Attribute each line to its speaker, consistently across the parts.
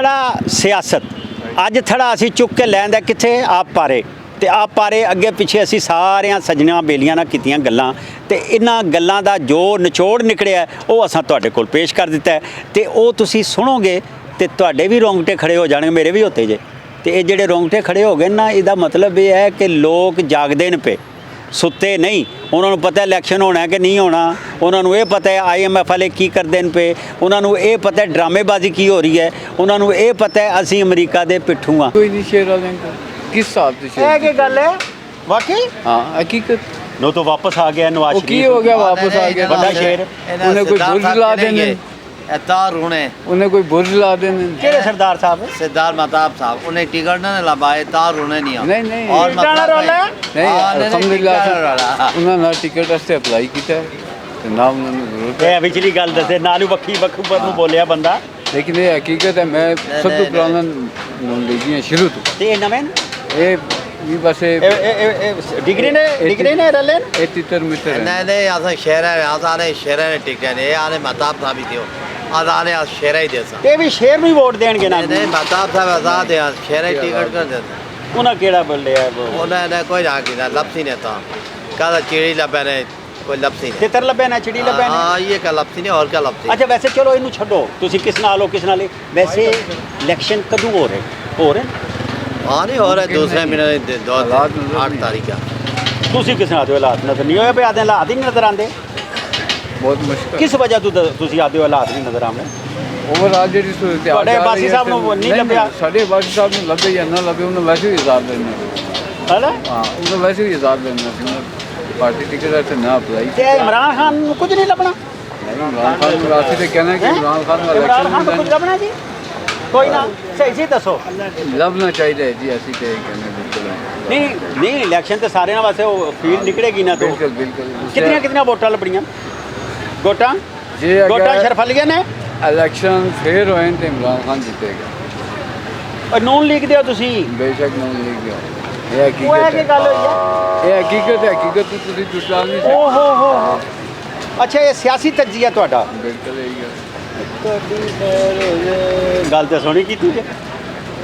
Speaker 1: थड़ा सियासत अज थड़ा असी चुक के लैंदा किथे आप पारे ते आप पारे अगे पिछे असी सारियां सजणा बेलियां ना कीतियां गल्लां ते इन्हां गल्लां दा जो निचोड़ निकलिया वो असां तुहाडे कोल पेश कर दिता है ते वो तुसी सुनोगे ते तुहाडे भी रोंगटे खड़े हो जाणगे मेरे भी होते जे ते ये जेहड़े रोंगटे खड़े हो गए ना इहदा मतलब ये है कि लोग जागदे न पे सुते नहीं उन्होंने पता इलैक्शन होना है कि नहीं होना उन्होंने ये पता है IMF वाले की करते पे उन्होंने ये पता है ड्रामेबाजी की हो रही है उन्होंने ये पता है असी अमरीका के पिट्ठू हाँ
Speaker 2: कोई नहीं शेयर वाले को किस हिसाब से शेयर
Speaker 1: क्या गल है वाकई
Speaker 2: हाँ हकीकत
Speaker 1: नो तो वापस आ गया नवाज
Speaker 2: वो की हो गया वापस आ गया
Speaker 1: बड़ा शेर
Speaker 2: उन्हें कोई बुर्ज ला देने
Speaker 3: तार होने
Speaker 2: उन्हें कोई बुर्ज ला देने
Speaker 1: केड़े सरदार साहब
Speaker 3: सरदार महताब साहब उन्हें टिकट ना लबाए तार होने नहीं
Speaker 2: नहीं नहीं
Speaker 3: और मतलब
Speaker 2: नहीं अल्हम्दुलिल्लाह उन्होंने टिकट वास्ते अप्लाई किया ते ना उन्होंने जरूरत है
Speaker 1: पिछली गल दसे नालू बखी बखू पर बोलिया बंदा
Speaker 2: लेकिन ये हकीकत है मैं सब तो पुराना नॉलेज है शुरू तो
Speaker 1: ते नवें
Speaker 2: ये बस
Speaker 1: डिग्री ने रले
Speaker 2: ए तितर मितर है
Speaker 3: नहीं नहीं आसा शेर है आसाने शेर ने टिकट है आने महताब साहब ही थियो आसाने शेर ही देसा
Speaker 1: ये भी शेर में वोट देंगे ना
Speaker 3: नहीं महताब साहब आजाद है शेर ही टिकट कर देते
Speaker 1: उन्हें केड़ा बोले है वो
Speaker 3: उन्हें कोई ना की लपसी ने था कदा चिड़ी लबे ने कोई लपसी नहीं
Speaker 1: तितर लबे ना चिड़ी लबे ना
Speaker 3: हाँ ये क्या लपसी नहीं और क्या लपसी
Speaker 1: अच्छा वैसे चलो इनू छड्डो तुसी किस नाल हो किस नाल वैसे इलेक्शन कदों हो रहे
Speaker 3: हाँ नहीं हो रहा है दूसरे महीने 8 तारीख का
Speaker 1: तुसी किस नाल हालात नजर नहीं होए पे आदे हालात ही नहीं नजर आंदे
Speaker 2: बहुत मुश्किल
Speaker 1: किस वजह तू तुसी आदे हालात नहीं नजर आंदे
Speaker 2: ओवरऑल ਜਿਹੜੀ ਸੂਰਤ ਹੈ
Speaker 1: ਤੁਹਾਡੇ ਬਾਸੀ ਸਾਹਿਬ ਨੂੰ ਨਹੀਂ ਲੱਭਿਆ
Speaker 2: ਸਾਡੇ ਬਾਸੀ ਸਾਹਿਬ ਨੂੰ ਲੱਭੇ ਜਾਂ ਨਾ ਲੱਭੇ ਉਹਨੂੰ ਵੈਸੇ ਹੀ ਇਜਾਜ਼ਤ ਦੇਣਾ
Speaker 1: ਹੈਨਾ
Speaker 2: ਹਾਂ ਉਹਨੂੰ ਵੈਸੇ ਹੀ ਇਜਾਜ਼ਤ ਦੇਣਾ ਸੀ ਪਾਰਟੀ ਟਿਕਟ ਤੇ ਨਾ ਅਪਲਾਈ
Speaker 1: ਤੇ ਇਮਰਾਨ ਖਾਨ ਨੂੰ ਕੁਝ ਨਹੀਂ ਲੱਭਣਾ
Speaker 2: ਇਮਰਾਨ ਖਾਨ ਨੂੰ ਰਾਸੀ ਤੇ ਕਹਿਣਾ ਕਿ ਇਮਰਾਨ ਖਾਨ ਦਾ
Speaker 1: ਇਮਰਾਨ ਖਾਨ
Speaker 2: ਇਲੈਕਸ਼ਨ
Speaker 1: ਨੂੰ ਕੁਝ ਲੱਭਣਾ ਜੀ ਕੋਈ ਨਾ ਸਹੀ ਸੀ ਦੱਸੋ
Speaker 2: ਲੱਭਣਾ ਚਾਹੀਦਾ ਹੈ ਜੀ ਅਸੀਂ ਤੇ ਕਹਿੰਦੇ ਬਿਲਕੁਲ
Speaker 1: ਨਹੀਂ ਇਲੈਕਸ਼ਨ ਤੇ ਸਾਰਿਆਂ ਵਾਸਤੇ ਉਹ ਫੀਲਡ ਨਿਕਲੇਗੀ ਨਾ ਤੋਂ
Speaker 2: ਬਿਲਕੁਲ ਬਿਲਕੁਲ
Speaker 1: ਕਿੰਨੀਆਂ ਵੋਟਾਂ ਲੱਭਣੀਆਂ ਗੋਟਾਂ
Speaker 2: ਜੇ
Speaker 1: ਗੋਟਾਂ ਸ਼ਰਫਲੀਆਂ ਨੇ
Speaker 2: ਇਲੈਕਸ਼ਨ ਫੇਰ ਹੋਏ ਤੇ ਇਮਰਾਨ ਖਾਨ ਜਿੱਤੇਗਾ
Speaker 1: ਔਰ ਨੂਨ ਲੀਗ ਦੇ ਹੋ ਤੁਸੀਂ
Speaker 2: ਬੇਸ਼ੱਕ ਨਾ ਲਿਖ ਗਿਆ ਇਹ
Speaker 1: ਉਹ ਹੈ ਕਿ
Speaker 2: ਹਕੀਕਤ
Speaker 1: ਗੱਲ ਹੋਈ ਹੈ
Speaker 2: ਇਹ ਹਕੀਕਤ ਹੈ ਹਕੀਕਤ ਨੂੰ ਤੁਸੀਂ ਝੂਠਾ ਨਹੀਂ
Speaker 1: ਓ ਹੋ ਅੱਛਾ ਇਹ ਸਿਆਸੀ ਤਜਜ਼ੀਆ ਤੁਹਾਡਾ
Speaker 2: ਬਿਲਕੁਲ ਇਹ
Speaker 1: ਗੱਲ ਤਾਂ ਸੋਹਣੀ ਕੀਤੀ ਜੇ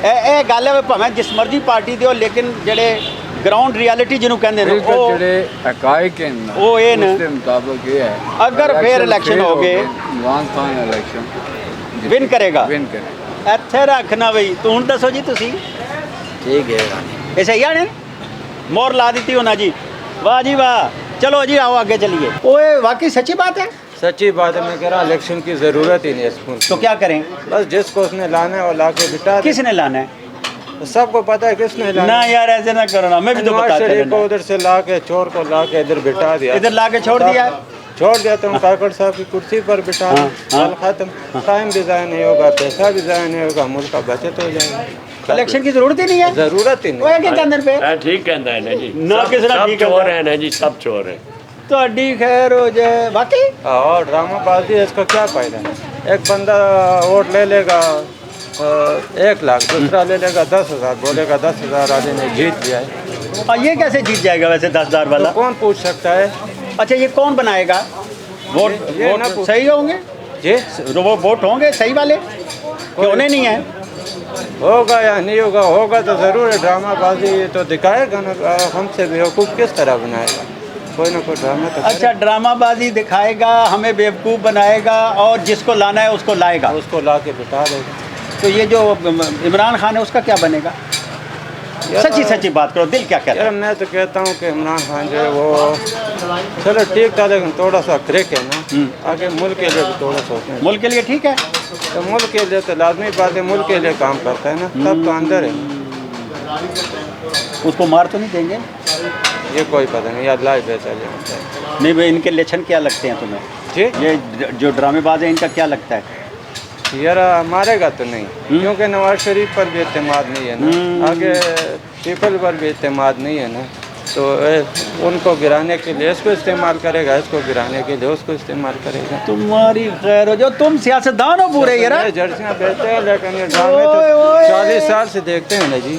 Speaker 1: ਇਹ ਗੱਲ ਹੈ ਭਾਵੇਂ ਜਿਸ ਮਰਜ਼ੀ ਪਾਰਟੀ ਦੇ ਹੋ ਲੇਕਿਨ ਜਿਹੜੇ ਗਰਾਊਂਡ ਰਿਐਲਿਟੀ ਜਿਹਨੂੰ ਕਹਿੰਦੇ ਨੇ ਉਹ
Speaker 2: ਜਿਹੜੇ ਹਕਾਇਕ ਹਨ
Speaker 1: ਉਹ ਇਹ ਨੇ
Speaker 2: ਉਸ ਦੇ ਮੁਤਾਬਕ ਇਹ ਹੈ
Speaker 1: ਅਗਰ ਫੇਰ ਇਲੈਕਸ਼ਨ ਹੋ ਗਏ
Speaker 2: ਇਮਰਾਨ ਖਾਨ ਇਲੈਕਸ਼ਨ
Speaker 1: ਵਿਨ ਕਰੇਗਾ
Speaker 2: ਵਿਨ ਕਰੇ
Speaker 1: ਇੱਥੇ ਰੱਖਣਾ ਬਈ ਤੂੰ ਹੁਣ ਦੱਸੋ ਜੀ ਤੁਸੀਂ
Speaker 3: ठीक है
Speaker 1: ਇਹ ਸਹੀ ਆਣੇ मोहर ला दी होना जी वाह जी वाह चलो जी आओ आगे चलिए ओए वाकई सच्ची बात है
Speaker 4: सच्ची बात है मैं कह रहा इलेक्शन की ज़रूरत ही नहीं है इस मुल्क
Speaker 1: तो क्या करें
Speaker 4: बस जिसको उसने लाना है वो ला के बिठा दे।
Speaker 1: किसने लाना है
Speaker 4: तो सबको पता है किसने
Speaker 1: ना
Speaker 4: लाना है।
Speaker 1: यार ऐसे ना करो ना मैं भी तो
Speaker 4: नवाज
Speaker 1: बता
Speaker 4: शरीफ को उधर से ला के चोर को ला के इधर बिठा दिया
Speaker 1: इधर ला के छोड़ दिया
Speaker 4: छोड़ दिया तुम काकड़ साहब की कुर्सी पर बिठा
Speaker 1: हाँ,
Speaker 4: दो
Speaker 1: हाँ।
Speaker 4: कल खत्म टाइम भी ज़ाया नहीं होगा पैसा भी ज़ाया नहीं होगा मुल्क का बचत हो जाएगा
Speaker 1: इलेक्शन की जरूरत ही नहीं है
Speaker 4: ज़रूरत ही
Speaker 1: ओए
Speaker 4: नहीं
Speaker 1: के अंदर पे
Speaker 5: हाँ, ठीक कहता है ना जी
Speaker 1: ना
Speaker 5: सब-
Speaker 1: किसी ने
Speaker 5: सब
Speaker 1: ठीक कहता
Speaker 5: चोर
Speaker 1: है।
Speaker 5: है ना जी सब चोर है
Speaker 1: ਤੁਹਾਡੀ खैर हो जाए वाकई
Speaker 4: और ड्रामाबाजी है इसका क्या फ़ायदा है एक बंदा वोट ले लेगा 1 लाख दूसरा ले लेगा 10,000 बोलेगा 10,000 आदमी ने जीत लिया है
Speaker 1: और ये कैसे जीत जाएगा वैसे 10,000 वाला
Speaker 4: तो कौन पूछ सकता है
Speaker 1: अच्छा ये कौन बनाएगा वोट
Speaker 4: ये ना
Speaker 1: वोट
Speaker 4: पूछ-
Speaker 1: सही होंगे
Speaker 4: जी
Speaker 1: वो वोट होंगे सही वाले कि होने नहीं है
Speaker 4: होगा या नहीं होगा तो ज़रूर है ड्रामाबाजी ये तो दिखाएगा ना हमसे बेवकूफ़ किस तरह बनाएगा कोई ना कोई ड्रामा तो
Speaker 1: अच्छा ड्रामाबाजी दिखाएगा हमें बेवकूफ़ बनाएगा और जिसको लाना है उसको लाएगा
Speaker 4: करेगा। उसको ला के बिठा देगा
Speaker 1: तो ये जो इमरान खान है उसका क्या बनेगा सच्ची सच्ची बात करो दिल क्या कहता
Speaker 4: यार मैं तो कहता हूँ कि इमरान खान जो है वो चलो ठीक था लेकिन थोड़ा सा क्रिक है ना आगे मुल्क के लिए भी थोड़ा सोचना
Speaker 1: है मुल्क के लिए ठीक है
Speaker 4: तो मुल्क के लिए तो लाजमी बात है मुल्क के लिए काम करता है ना तब तो अंदर है
Speaker 1: उसको मार तो नहीं देंगे
Speaker 4: ये कोई पता नहीं यार लाइफ है चले होता है
Speaker 1: नहीं भाई इनके लक्षण क्या लगते हैं तुम्हें
Speaker 4: जी
Speaker 1: ये जो ड्रामेबाज है इनका क्या लगता है
Speaker 4: यार मारेगा तो नहीं क्योंकि नवाज शरीफ पर भी एतमाद नहीं है ना आगे पीपल पर भी एतमाद नहीं है ना तो उनको गिराने के लिए इसको इस्तेमाल करेगा इसको गिराने के लिए उसको इस्तेमाल करेगा
Speaker 1: तुम्हारी खैर हो जो तुम सियासतदान हो पूरे यार
Speaker 4: जर्सियाँ बेचते हैं लेकिन ये ड्रामे तो
Speaker 1: ओए, ओए।
Speaker 4: 40 साल से देखते हैं ना जी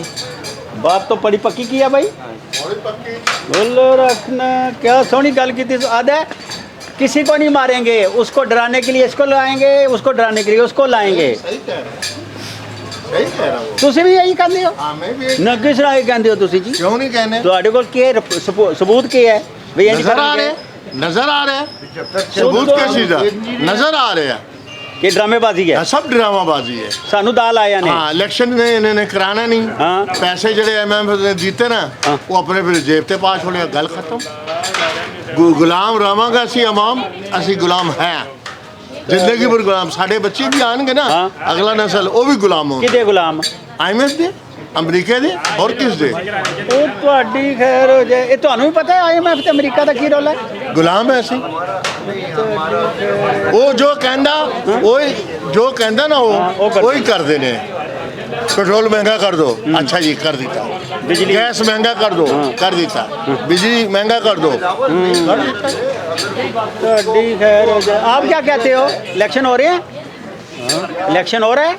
Speaker 1: बात तो बड़ी पक्की की है भाई बोलो रखना क्या सोनी गल की थी आधा किसी को नहीं मारेंगे उसको डराने के लिए इसको लाएंगे उसको डराने के लिए उसको लाएंगे
Speaker 6: ਸਹੀ ਕਹਿ ਰਹਾ ਹਾਂ
Speaker 1: ਤੁਸੀਂ ਵੀ ਇਹੀ ਕਹਿੰਦੇ ਹੋ?
Speaker 6: ਹਾਂ ਮੈਂ ਵੀ
Speaker 1: ਨਾ ਕਿਸ ਰਾਏ ਕਹਿੰਦੇ ਹੋ ਤੁਸੀਂ ਜੀ?
Speaker 6: ਕਿਉਂ ਨਹੀਂ कहने
Speaker 1: ਤੁਹਾਡੇ ਕੋਲ ਕੀ ਸਬੂਤ ਕੀ ਹੈ ਵੀ ਇਹ ਨਹੀਂ
Speaker 6: नजर आ
Speaker 1: ਕਰਨਗੇ?
Speaker 6: रहे नजर आ रहे सबूत क्या चीज है नजर आ रहे हैं
Speaker 1: ਕਿ ਡਰਾਮੇਬਾਜ਼ੀ ਹੈ?
Speaker 6: सब ड्रामाबाजी है
Speaker 1: ਸਾਨੂੰ ਦਾਲ ਆਇਆ ਨੇ।
Speaker 6: हाँ इलेक्शन ने इन्होंने कराना नहीं
Speaker 1: हाँ।
Speaker 6: पैसे जड़े एमएम ने जीते ना
Speaker 1: हाँ।
Speaker 6: वो अपने फिर जेब ते पास होने गल खत्म गुलाम रहांगा असी अवाम असी गुलाम है जिंदगी भर गुलाम साढ़े बच्चे भी आएंगे ना
Speaker 1: हाँ।
Speaker 6: अगला नस्ल वो भी गुलाम हो
Speaker 1: ਕਿਹਦੇ ਗੁਲਾਮ?
Speaker 6: IMF दे अमरीका दे और किस दे
Speaker 1: ਉਹ ਤੁਹਾਡੀ ਖੈਰ ਹੋ ਜਾਏ। ਇਹ ਤੁਹਾਨੂੰ ਵੀ ਪਤਾ ਹੈ IMF ਤੇ ਅਮਰੀਕਾ ਦਾ ਕੀ ਰੋਲ ਹੈ?
Speaker 6: गुलाम है असी वो जो कहना वही जो कहना ना
Speaker 1: हाँ, वो
Speaker 6: वो
Speaker 1: करते
Speaker 6: वही कर देने पेट्रोल महंगा कर दो अच्छा जी कर देता
Speaker 1: बिजली-
Speaker 6: गैस महंगा कर दो कर देता बिजली महंगा कर दो कर देता
Speaker 1: ਤੁਹਾਡੀ ਖੈਰ ਹੋ ਜਾਏ। आप क्या कहते हो? इलेक्शन हो रहे हैं? इलेक्शन हो रहा है?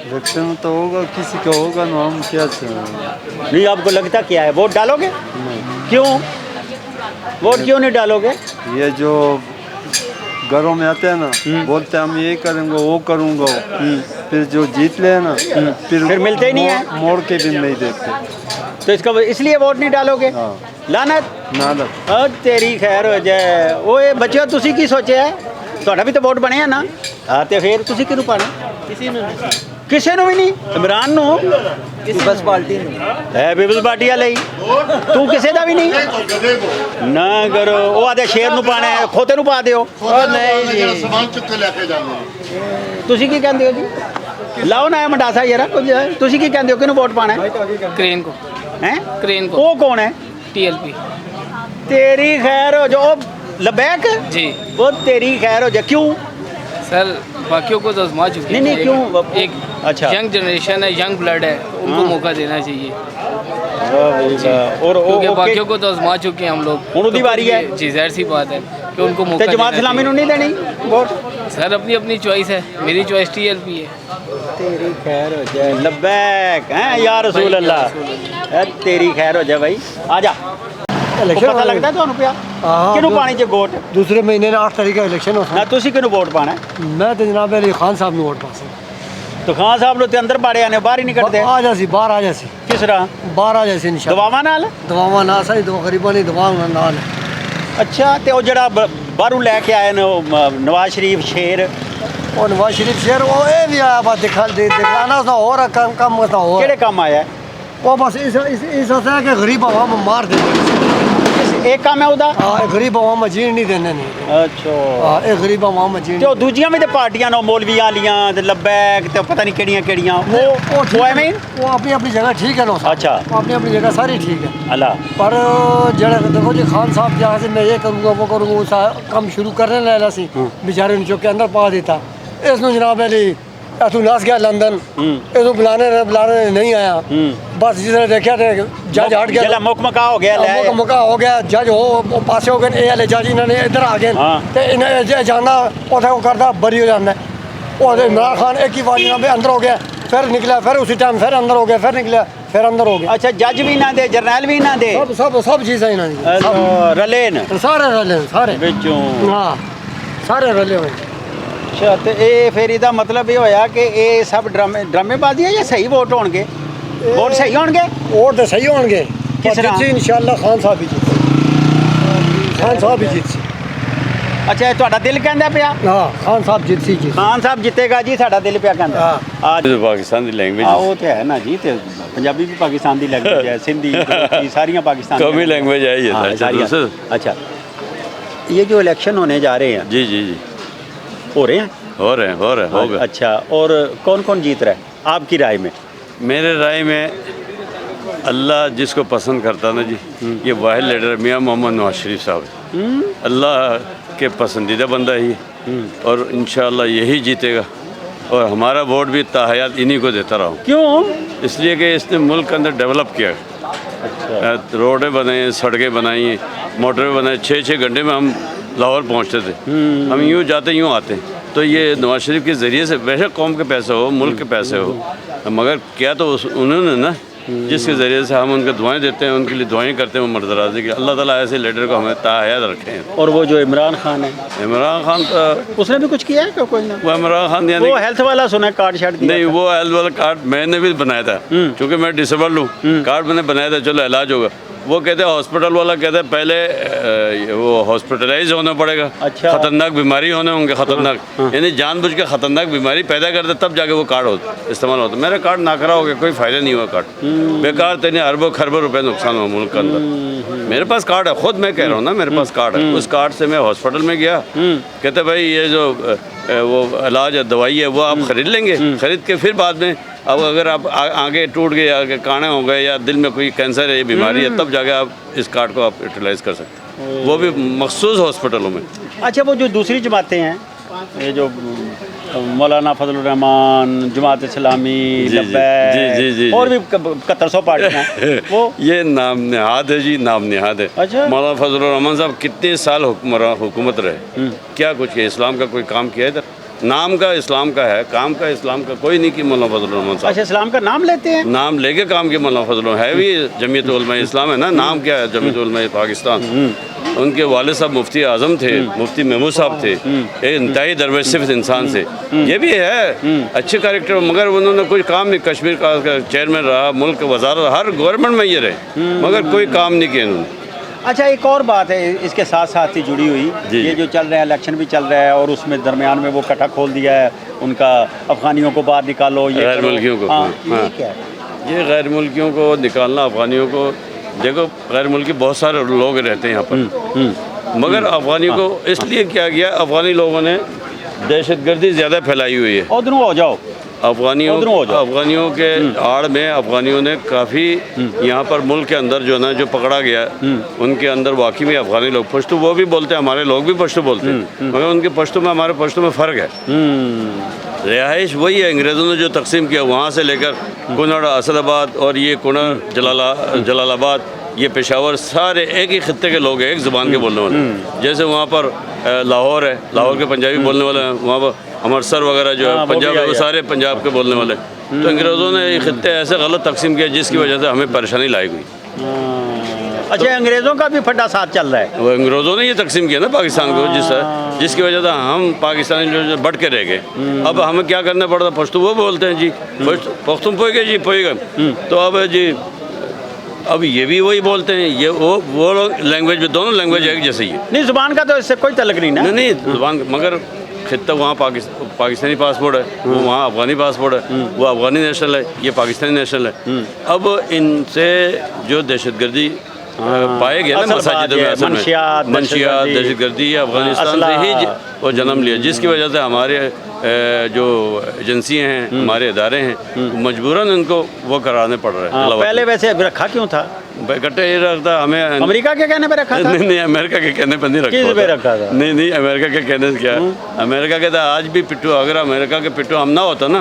Speaker 4: इलेक्शन तो होगा किसी का होगा ना हम क्या
Speaker 1: नहीं आपको लगता क्या है? वोट डालोगे? क्यों वोट क्यों नहीं डालोगे?
Speaker 4: ये जो घरों में आते हैं ना बोलते हैं हम ये करेंगे वो करूँगा फिर जो जीत ले ना
Speaker 1: फिर मिलते ही नहीं है।
Speaker 4: मोड़ के भी नहीं देते
Speaker 1: तो इसका इसलिए वोट नहीं डालोगे?
Speaker 4: हाँ।
Speaker 1: लानत
Speaker 4: ना
Speaker 1: तेरी खैर हो जाए। ਓਏ ਬੱਚਿਓ ਤੁਸੀਂ ਕੀ ਸੋਚਿਆ ਹੈ? ਤੁਹਾਡਾ ਵੀ ਤਾਂ ਵੋਟ ਬਣਿਆ ਨਾ। ਹਾਂ ਤੇ ਫਿਰ ਤੁਸੀਂ ਕਿਹਨੂੰ ਪਾਣਾ? ਕਿਸੇ ਨੂੰ ਵੀ ਨਹੀਂ। ਇਮਰਾਨ ਨੂੰ
Speaker 7: ਬਸ ਪਾਰਟੀ ਨੂੰ
Speaker 1: ਹੈ ਪੀਪਲਸ ਪਾਰਟੀ ਵਾਲੇ ਹੀ। ਤੂੰ ਕਿਸੇ ਦਾ ਵੀ ਨਹੀਂ ਨਾ ਕਰੋ। ਉਹ ਆਦੇ ਸ਼ੇਰ ਨੂੰ ਪਾਣਾ ਹੈ ਖੋਤੇ ਨੂੰ ਪਾ ਦਿਓ। ਨਹੀਂ ਜੀ
Speaker 6: सामान चुक के लेके जाने
Speaker 1: ਤੁਸੀਂ ਕੀ ਕਹਿੰਦੇ ਹੋ ਜੀ? ਲਾਓ ਨਾ ਇਹ ਮੰਡਾਸਾ ਯਾਰ ਕੁਝ। ਤੁਸੀਂ ਕੀ ਕਹਿੰਦੇ ਹੋ ਕਿਹਨੂੰ ਵੋਟ ਪਾਣਾ ਹੈ?
Speaker 7: क्रेन को
Speaker 1: ਹੈ
Speaker 7: क्रेन को
Speaker 1: ਉਹ ਕੌਣ ਹੈ?
Speaker 7: टीएलपी
Speaker 1: तेरी खैर हो जाओ। लबैक
Speaker 7: जी
Speaker 1: वो तेरी खैर हो जाए। क्यों?
Speaker 7: सर बाकियों को तो आजमा चुके
Speaker 1: नहीं, नहीं,
Speaker 7: हैं।
Speaker 1: क्यों?
Speaker 7: एक
Speaker 1: अच्छा।
Speaker 7: यंग जनरेशन है यंग ब्लड है उनको मौका देना चाहिए
Speaker 1: और
Speaker 7: क्योंकि बाकियों को तो आजमा चुके हैं हम लोग
Speaker 1: ਹੁਣ ਉਹਦੀ ਵਾਰੀ ਹੈ।
Speaker 7: जी जाहिर सी बात है कि उनको
Speaker 1: ਤੇ
Speaker 7: मौका
Speaker 1: ਜਮਾਤ
Speaker 7: देना
Speaker 1: ਇਸਲਾਮੀ ਨੂੰ
Speaker 7: चाहिए।
Speaker 1: ਨਹੀਂ ਦੇਣੀ ਵੋਟ?
Speaker 7: सर अपनी अपनी चॉइस है मेरी चॉइस टीएलपी है
Speaker 1: तेरी खैर हो जाए। लबैक हैं या रसूल अल्लाह। है तेरी खैर हो जाए भाई। आ जा ਪਤਾ ਲੱਗਦਾ ਤੁਹਾਨੂੰ ਪਿਆ ਕਿਹਨੂੰ ਪਾਣੀ ਚ ਵੋਟ?
Speaker 8: दूसरे महीने 8 तारीख का इलेक्शन होता
Speaker 1: ਨਾ ਤੁਸੀਂ ਕਿਹਨੂੰ ਵੋਟ ਪਾਣਾ?
Speaker 8: मैं तो जनाब अली खान साहब ने वोट पास
Speaker 1: तो ਖਾਨ ਸਾਹਿਬ ਨੂੰ ਤੇ ਅੰਦਰ ਬਾੜਿਆ ਨੇ ਬਾਹਰ ਹੀ ਨਹੀਂ ਕੱਢਦੇ।
Speaker 8: आ जासी बाहर आ जासी
Speaker 1: ਕਿਸ ਤਰ੍ਹਾਂ?
Speaker 8: बाहर आ जासी इंशाल्लाह
Speaker 1: ਦਵਾਵਾਂ ਨਾਲ?
Speaker 8: दवावां ना सही दवा गरीबां दी दवा नाल
Speaker 1: ਅੱਛਾ ਤੇ ਉਹ ਜਿਹੜਾ ਬਾਹਰੋਂ ਲੈ ਕੇ ਆਏ ਨੇ ਉਹ ਨਵਾਜ਼ ਸ਼ਰੀਫ ਸ਼ੇਰ
Speaker 8: और नवाज शरीफ शेर वो ए भी आया बस दिखाना उसका और कम उसका और
Speaker 1: ਕਿਹੜੇ ਕੰਮ ਆਇਆ?
Speaker 8: वो बस इस होता है कि गरीब आवाम मार देते
Speaker 1: ਇੱਕ ਕੰਮ ਹੈ ਉਹਦਾ।
Speaker 8: हां गरीब आवाम जीण नहीं देने नहीं
Speaker 1: ਅੱਛਾ
Speaker 8: हां ए गरीब आवाम जीण
Speaker 1: ਤੇ ਉਹ ਦੂਜੀਆਂ ਵੀ ਤੇ ਪਾਰਟੀਆਂ ਨੇ ਮੌਲਵੀਆਂ ਲੀਆਂ ਤੇ ਲੱਬੈਕ ਤੇ ਪਤਾ ਨਹੀਂ ਕਿਹੜੀਆਂ ਕਿਹੜੀਆਂ ਉਹ ਐਵੇਂ ਹੀ?
Speaker 8: वो अपनी अपनी जगह ठीक है ना
Speaker 1: अच्छा।
Speaker 8: अपनी अपनी जगह सारी ठीक है
Speaker 1: ਅੱਲਾ
Speaker 8: पर जड़े देखो जी खान साहब जहाँ से मैं ये करूँगा वो करूँगा उसा कम शुरू करने लगा सी बेचारे ने चौक के अंदर पा देता इसमें जनाब अली तू नास गया लंदन इसको बुलाने नहीं आया बस जिसने देखा थे जज हट गया
Speaker 1: ਜਿਹੜਾ ਮੁੱਖ ਮਕਾ ਹੋ ਗਿਆ ਲੈ
Speaker 8: मौका हो गया जज हो पासे हो गए ये जज इन्होंने इधर आ गए
Speaker 1: हाँ।
Speaker 8: तो इन्हें जाना उसे वो करता बरी हो जाना और इमरान खान एक ही बार जनाब अंदर हो गया फिर निकला फिर उसी टाइम फिर अंदर हो गया फिर निकला फिर अंदर हो गया
Speaker 1: ਅੱਛਾ ਜੱਜ ਵੀ ਨਾ ਦੇ ਜਰਨੈਲ ਵੀ ਨਾ ਦੇ
Speaker 8: सब चीज़ें इन्होंने
Speaker 1: ਰਲੇ ਨੇ
Speaker 8: सारे रले सारे
Speaker 1: ਵਿੱਚੋਂ।
Speaker 8: हाँ सारे रले हुए
Speaker 1: ਅੱਛਾ ਤੇ ਇਹ ਫਿਰ ਇਹਦਾ ਮਤਲਬ ਇਹ ਹੋਇਆ ਕਿ ਇਹ ਸਭ ਡਰਾਮੇਬਾਜ਼ੀ ਹੈ ਜਾਂ ਸਹੀ ਵੋਟ ਹੋਣਗੇ? ਵੋਟ ਸਹੀ ਹੋਣਗੇ?
Speaker 8: और तो सही होंगे
Speaker 1: किस तरह?
Speaker 8: इंशाल्लाह खान साहब भी जीत खान साहब भी जीत
Speaker 1: ਅੱਛਾ ਇਹ ਤੁਹਾਡਾ ਦਿਲ ਕਹਿੰਦਾ ਪਿਆ?
Speaker 8: हाँ खान साहब जीत सी जीत
Speaker 1: ਖਾਨ ਸਾਹਿਬ ਜਿੱਤੇਗਾ ਜੀ ਸਾਡਾ ਦਿਲ ਪਿਆ ਕਹਿੰਦਾ। ਆ
Speaker 2: पाकिस्तान की लैंग्वेज
Speaker 1: ਉਹ ਤੇ ਹੈ ਨਾ ਜੀ ਤੇ ਪੰਜਾਬੀ ਵੀ ਪਾਕਿਸਤਾਨ ਦੀ ਲੈਂਗੁਏਜ ਹੈ ਸਿੰਧੀ ਬਲੋਚੀ ਸਾਰੀਆਂ ਪਾਕਿस्तान
Speaker 2: कौमी लैंग्वेज है ये
Speaker 1: हाँ,
Speaker 2: अच्छा
Speaker 1: सारी
Speaker 2: दूसरा
Speaker 1: अच्छा ये जो इलेक्शन होने जा रहे हैं
Speaker 2: जी जी जी
Speaker 1: हो रहे हैं
Speaker 2: हो रहे हैं होगा
Speaker 1: अच्छा और कौन कौन जीत रहा है आपकी राय में?
Speaker 2: मेरे राय में अल्लाह जिसको पसंद करता ना जी ये वाहिद लीडर मियाँ मोहम्मद नवाज शरीफ साहब अल्लाह के पसंदीदा बंदा ही और इंशाअल्लाह यही जीतेगा और हमारा वोट भी ताहयात इन्हीं को देता रहा हूँ।
Speaker 1: क्यों?
Speaker 2: इसलिए कि इसने मुल्क के अंदर डेवलप किया रोडें बनाई सड़कें बनाई मोटरें बनाई 6-6 घंटे में हम लाहौर पहुँचते थे हम यूँ जाते यूँ आते तो ये नवाज शरीफ के ज़रिए से वैसे कौम के पैसे हो मुल्क के पैसे हो मगर क्या तो उन्होंने ना जिसके ज़रिए से हम उनको दुआएं देते हैं, उनके लिए दुआएं करते हैं, वो मर्दराजी की। अल्लाह ताला ऐसे लीडर को हमें ताहयात रखें।
Speaker 1: और वो जो इमरान खान है,
Speaker 2: इमरान खान तो
Speaker 1: उसने भी कुछ किया है क्या? कोई ना,
Speaker 2: वो इमरान खान यानी
Speaker 1: वो हेल्थ वाला सुना है कार्ड शार्ड दिया
Speaker 2: नहीं,
Speaker 1: था।
Speaker 2: वो हेल्थ वाला कार्ड मैंने भी बनाया था, क्योंकि मैं डिसेबल्ड हूँ। कार्ड मैंने बनाया था, चलो इलाज होगा। वो कहते हैं हॉस्पिटल वाला कहते हैं पहले वो हॉस्पिटलाइज होना पड़ेगा,
Speaker 1: अच्छा।
Speaker 2: खतरनाक बीमारी होने होंगे, खतरनाक यानी जानबूझ के खतरनाक बीमारी पैदा करते तब जाके वो कार्ड इस्तेमाल होता। मेरा कार्ड नाकरा हो गया, कोई फायदा नहीं हुआ कार्ड, बेकार तेने अरबों खरबों रुपए नुकसान हुआ मुल्क के अंदर। मेरे पास कार्ड है, खुद मैं कह रहा हूँ ना, मेरे पास कार्ड है। उस कार्ड से मैं हॉस्पिटल में गया, कहते भाई ये जो वो इलाज है, दवाई है, वो आप खरीद लेंगे। खरीद के फिर बाद में अब अगर आप आगे टूट गए, आगे काने हो गए, या दिल में कोई कैंसर है, ये बीमारी है, तब जाके आप इस कार्ड को आप यूटिलाइज़ कर सकते हैं, वो भी मखसूस हॉस्पिटलों में।
Speaker 1: अच्छा, वो जो दूसरी जमातें हैं, ये जो मौलाना फजलुर रहमान, जमात इस्लामी, लब्बैक,
Speaker 2: जी, जी, जी,
Speaker 1: और भी 7100 पार्टियां हैं, वो
Speaker 2: ये नाम निहाद है जी, नाम निहाद है।
Speaker 1: अच्छा।
Speaker 2: मौलाना फजलुर रहमान साहब कितने साल हुकूमत रहे, क्या कुछ किया, इस्लाम का कोई काम किया इधर? नाम का इस्लाम का है, काम का इस्लाम का कोई नहीं की मौलाना फजलुर रहमान साहब।
Speaker 1: अच्छा, इस्लाम का नाम लेते हैं,
Speaker 2: नाम लेके काम किया मौलाना फजलुर है भी जमीयत उलमा इस्लाम है ना, नाम क्या है, जमीयत उलमा पाकिस्तान। उनके वाले साहब मुफ्ती आज़म थे, मुफ्ती महमूद साहब थे, एक इंतहाई दरवेश इंसान से, ये भी है अच्छे कैरेक्टर, मगर उन्होंने कोई काम नहीं, कश्मीर का चेयरमैन रहा, मुल्क वज़ारत हर गवर्नमेंट में ये रहे, मगर कोई काम नहीं किया इन्होंने।
Speaker 1: अच्छा, एक और बात है इसके साथ साथ ही जुड़ी हुई, ये जो चल रहा है, इलेक्शन भी चल रहा है, और उसमें दरमियान में वो कटा खोल दिया है उनका, अफगानियों को बाहर निकालो, ये
Speaker 2: गैर मुल्कियों को,
Speaker 1: हाँ,
Speaker 2: हाँ।
Speaker 1: ये क्या है?
Speaker 2: ये गैर मुल्कियों को निकालना, अफगानियों को, देखो गैर मुल्की बहुत सारे लोग रहते हैं यहाँ पर, मगर अफगानियों को इसलिए क्या किया, अफगानी लोगों ने दहशतगर्दी ज़्यादा फैलाई हुई है।
Speaker 1: उधर हो जाओ,
Speaker 2: अफगानियों के आड़ में अफगानियों ने काफ़ी यहाँ पर मुल्क के अंदर जो है ना, जो पकड़ा गया, उनके अंदर वाकई में अफगानी लोग पश्तो वो भी बोलते हैं, हमारे लोग भी पश्तो बोलते हैं, मगर उनके पश्तो में हमारे पश्तो में फ़र्क है। रिहाइश वही है, अंग्रेज़ों ने जो तकसीम किया, वहाँ से लेकर कुनड़, असदाबाद, और ये कुनड़, जलालाबाद, ये पेशावर, सारे एक ही खित्ते के लोग हैं, एक ज़ुबान के बोलने वाले। जैसे वहाँ पर लाहौर है, लाहौर के पंजाबी बोलने वाले हैं, वहाँ पर अमृतसर वगैरह जो है पंजाब है, वो सारे पंजाब के बोलने वाले। तो अंग्रेज़ों ने ये खित्ते ऐसे गलत तकसीम किया, जिसकी वजह से हमें परेशानी लाई हुई।
Speaker 1: अच्छा, अंग्रेज़ों का भी फटा साथ चल रहा है,
Speaker 2: वो अंग्रेज़ों ने ये तकसीम किया ना पाकिस्तान को, जिसकी वजह से हम पाकिस्तानी जो बढ़ के रह गए। अब हमें क्या करना पड़ता, पश्तो वो बोलते हैं जी, पख्तून पोएगा जी, पोएगा, तो अब जी अब ये भी वही बोलते हैं, ये वो लैंग्वेज में, दोनों लैंग्वेज एक जैसे ही है।
Speaker 1: नहीं, ज़ुबान का तो इससे कोई तल्लुक नहीं ना।
Speaker 2: नहीं ज़ुबान, मगर खित्ता वहाँ पाकिस्तानी पासपोर्ट है, वो वहाँ अफगानी पासपोर्ट है, वो अफगानी नेशनल है, ये पाकिस्तानी नेशनल है। अब इनसे जो दहशतगर्दी पाए गए ना मसाजिद में, असल में मंशियात, दहशतगर्दी, अफगानिस्तान से ही वो जन्म लिया, जिसकी वजह से हमारे जो एजेंसियाँ हैं, हमारे इदारे हैं, मजबूरन उनको वो कराने पड़ रहे हैं।
Speaker 1: पहले वैसे रखा क्यों था?
Speaker 2: इकट्ठे ये रखता हमें,
Speaker 1: अमेरिका के कहने पे रखा था?
Speaker 2: नहीं, अमेरिका के कहने पर नहीं
Speaker 1: किस पे रखा था?
Speaker 2: नहीं, अमेरिका के कहने से क्या, अमेरिका कहता आज भी पिट्ठू, अगर अमेरिका के पिट्ठू हम ना होता ना,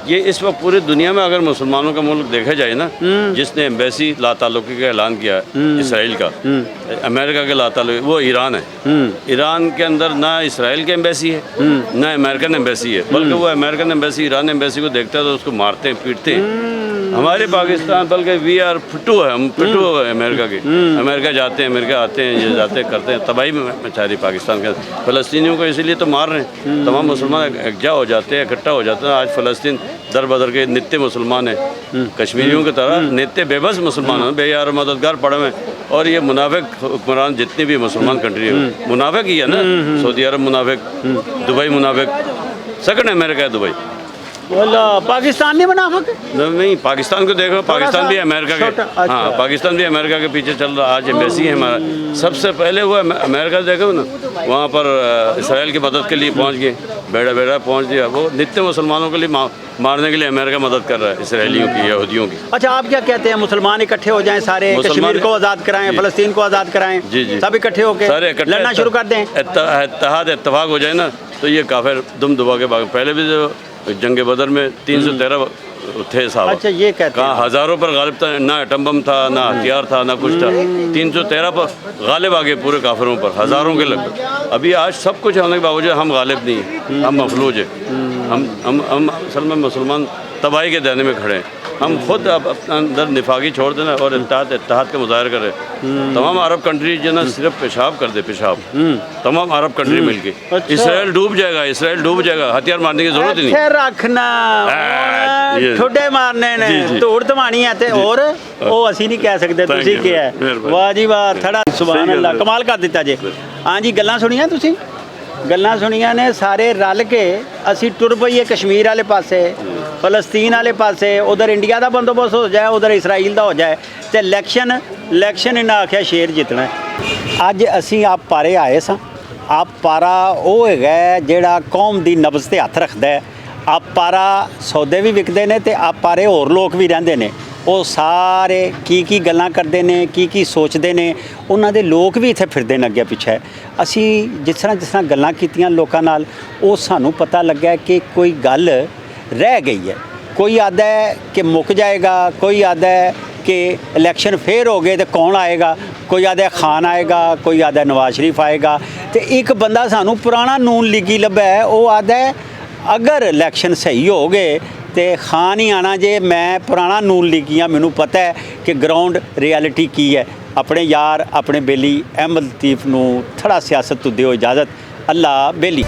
Speaker 2: ये इस वक्त पूरी दुनिया में अगर मुसलमानों का मुल्क देखा जाए ना, जिसने एम्बेसी लाताल्लुकी का ऐलान किया इसराइल का, अमेरिका के लाताल्लुकी, वो ईरान है। ईरान के अंदर ना इसराइल की एम्बेसी है, ना अमेरिकन एम्बेसी है, बल्कि वो अमेरिकन एम्बेसी ईरान एम्बेसी को देखता है तो उसको मारते हैं, पीटते हैं। हमारे पाकिस्तान बल्कि वी आर पिट्ठू है, हम पिट्ठू है अमेरिका के। अमेरिका जाते हैं, अमेरिका आते हैं, ये जाते करते हैं, तबाही मचा रही पाकिस्तान के। फ़लस्तीनियों को इसीलिए तो मार रहे हैं, तमाम मुसलमान एकजा हो जाते हैं, इकट्ठा हो जाते हैं। आज फ़लस्तीन दर बदर के नित्य मुसलमान हैं, कश्मीरियों की तरह नित्य बेबस मुसलमान हैं, बेयार मददगार पड़े हुए। और ये मुनाफिक हुक्मरान जितनी भी मुसलमान कंट्री है, मुनाफिक ही है ना, सऊदी अरब मुनाफिक, दुबई मुनाफिक, सेकंड अमेरिका है दुबई।
Speaker 1: पाकिस्तान नहीं मुनाफिक?
Speaker 2: नहीं, पाकिस्तान को देखो, पाकिस्तान भी अमेरिका के, हाँ, पाकिस्तान भी अमेरिका के पीछे चल रहा। आज एम्बेसी है हमारा, सबसे पहले वो अमेरिका देखो ना, वहाँ पर इसराइल की मदद के लिए पहुँच गए, बेड़ा पहुँच गया। वो नित्य मुसलमानों के लिए मारने के लिए अमेरिका मदद कर रहा है, इसराइलियों की, यहूदियों की।
Speaker 1: अच्छा, आप क्या कहते हैं, मुसलमान इकट्ठे हो जाएं सारे, कश्मीर को आज़ाद कराएं, फ़लस्तीन को आज़ाद कराएं,
Speaker 2: जी,
Speaker 1: सब इकट्ठे होकर लड़ना शुरू कर दें,
Speaker 2: इत्तेफाक हो जाए ना, तो ये काफिर दुम दुबा के भाग। पहले भी जो जंग बदर में 313 थे साहब।
Speaker 1: अच्छा, ये कहते हैं,
Speaker 2: कहाँ हज़ारों पर गालिब था, ना एटम बम था, ना हथियार था, ना कुछ था। 313 पर गालिब आ गए पूरे काफिरों पर, हज़ारों के लगभग। अभी आज सब कुछ होने के बावजूद हम गालिब नहीं हैं, हम मफलूज हैं। हम असल में मुसलमान तबाही के दायरे में खड़े हैं। हम खुद अब अपने अंदर निफाकी छोड़ देना और इत्तेहाद का मुजाहरा करें। तमाम अरब कंट्री जो ना सिर्फ पेशाब कर दे, पेशाब तमाम अरब कंट्री मिल के।
Speaker 1: अच्छा।
Speaker 2: इसराइल डूब जाएगा, इसराइल डूब जाएगा, हथियार मारने की जरूरत ही नहीं।
Speaker 1: ਇੱਥੇ ਰੱਖਣਾ
Speaker 2: ये-
Speaker 1: ਠੋਡੇ ਮਾਰਨੇ
Speaker 2: जी,
Speaker 1: ਨੇ
Speaker 2: जी।
Speaker 1: ਧੂੜ ਧਮਾਣੀ ਹੈ ਤੇ ਹੋਰ ਉਹ ਅਸੀਂ ਨਹੀਂ ਕਹਿ ਸਕਦੇ,
Speaker 2: Thank
Speaker 1: ਤੁਸੀਂ
Speaker 2: you,
Speaker 1: ਕਿਹਾ ਹੈ।
Speaker 2: ਮਿਹਰਬਾਨੀ।
Speaker 1: ਵਾਹ ਜੀ ਵਾਹ, ਥੜਾ ਸੁਭਾਨ
Speaker 2: ਗੱਲ
Speaker 1: ਅੱਲਾਹ,
Speaker 2: ਹੈ।
Speaker 1: ਕਮਾਲ ਕਰ ਦਿੱਤਾ ਜੇ। ਹਾਂਜੀ, ਗੱਲਾਂ ਸੁਣੀਆਂ ਤੁਸੀਂ? ਗੱਲਾਂ ਸੁਣੀਆਂ ਨੇ, ਸਾਰੇ ਰਲ ਕੇ ਅਸੀਂ ਟੁਰ ਪਈਏ ਕਸ਼ਮੀਰ ਵਾਲੇ ਪਾਸੇ, ਫਲਸਤੀਨ ਵਾਲੇ ਪਾਸੇ, ਉਧਰ ਇੰਡੀਆ ਦਾ ਬੰਦੋਬਸਤ ਹੋ ਜਾਏ, ਉਧਰ ਇਸਰਾਈਲ ਦਾ ਹੋ ਜਾਏ ਤੇ ਇਲੈਕਸ਼ਨ ਇਹਨਾਂ ਆਖਿਆ ਸ਼ੇਰ ਜਿੱਤਣਾ ਹੈ। ਅੱਜ ਅਸੀਂ ਆਪ ਪਾਰੇ ਆਏ ਸਾਂ। ਆਪ ਪਾਰਾ ਉਹ ਹੈਗਾ ਹੈ ਜਿਹੜਾ ਕੌਮ ਦੀ ਨਬਜ਼ ਤੇ ਹੱਥ ਰੱਖਦਾ ਹੈ। ਆਪ ਪਾਰਾ ਸੌਦੇ ਵੀ ਵਿਕਦੇ ਨੇ ਤੇ ਆਪ ਪਾਰੇ ਹੋਰ ਲੋਕ ਵੀ ਰਹਿੰਦੇ ਨੇ। ਉਹ ਸਾਰੇ ਕੀ ਗੱਲਾਂ ਕਰਦੇ ਨੇ, ਕੀ ਸੋਚਦੇ ਨੇ, ਉਹਨਾਂ ਦੇ ਲੋਕ ਵੀ ਇੱਥੇ ਫਿਰਦੇ ਨੇ ਅੱਗੇ ਪਿੱਛੇ। ਅਸੀਂ ਜਿਸ ਤਰ੍ਹਾਂ ਗੱਲਾਂ ਕੀਤੀਆਂ ਲੋਕਾਂ ਨਾਲ, ਉਹ ਸਾਨੂੰ ਪਤਾ ਲੱਗਾ ਕਿ ਕੋਈ ਗੱਲ ਰਹਿ ਗਈ ਹੈ। ਕੋਈ ਆਦਾ ਹੈ ਕਿ ਮੁੱਕ ਜਾਏਗਾ, ਕੋਈ ਆਦਾ ਹੈ ਕਿ ਇਲੈਕਸ਼ਨ ਫੇਰ ਹੋ ਗਏ ਤੇ ਕੌਣ ਆਏਗਾ, ਕੋਈ ਆਦਾ ਖਾਨ ਆਏਗਾ, ਕੋਈ ਆਦਾ ਨਵਾਜ਼ ਸ਼ਰੀਫ ਆਏਗਾ। ਤੇ ਇੱਕ ਬੰਦਾ ਸਾਨੂੰ ਪੁਰਾਣਾ ਨੂਨ ਲੀਗੀ ਲੱਭਾ ਹੈ, ਉਹ ਆਦਾ ਹੈ ਅਗਰ ਇਲੈਕਸ਼ਨ ਸਹੀ ਹੋ ਗਏ ਤੇ ਖਾਨ ਹੀ ਆਣਾ ਜੇ। ਮੈਂ ਪੁਰਾਣਾ ਨੂਨ ਲੀਗੀਆਂ, ਮੈਨੂੰ ਪਤਾ ਹੈ ਕਿ ਗਰਾਊਂਡ ਰਿਐਲਿਟੀ ਕੀ ਹੈ। ਆਪਣੇ ਯਾਰ ਆਪਣੇ ਬੇਲੀ ਅਹਿਮਦ ਲਤੀਫ ਨੂੰ ਥੋੜ੍ਹਾ ਸਿਆਸਤ ਤੋਂ ਦਿਓ ਇਜਾਜ਼ਤ। ਅੱਲਾ ਬੇਲੀ।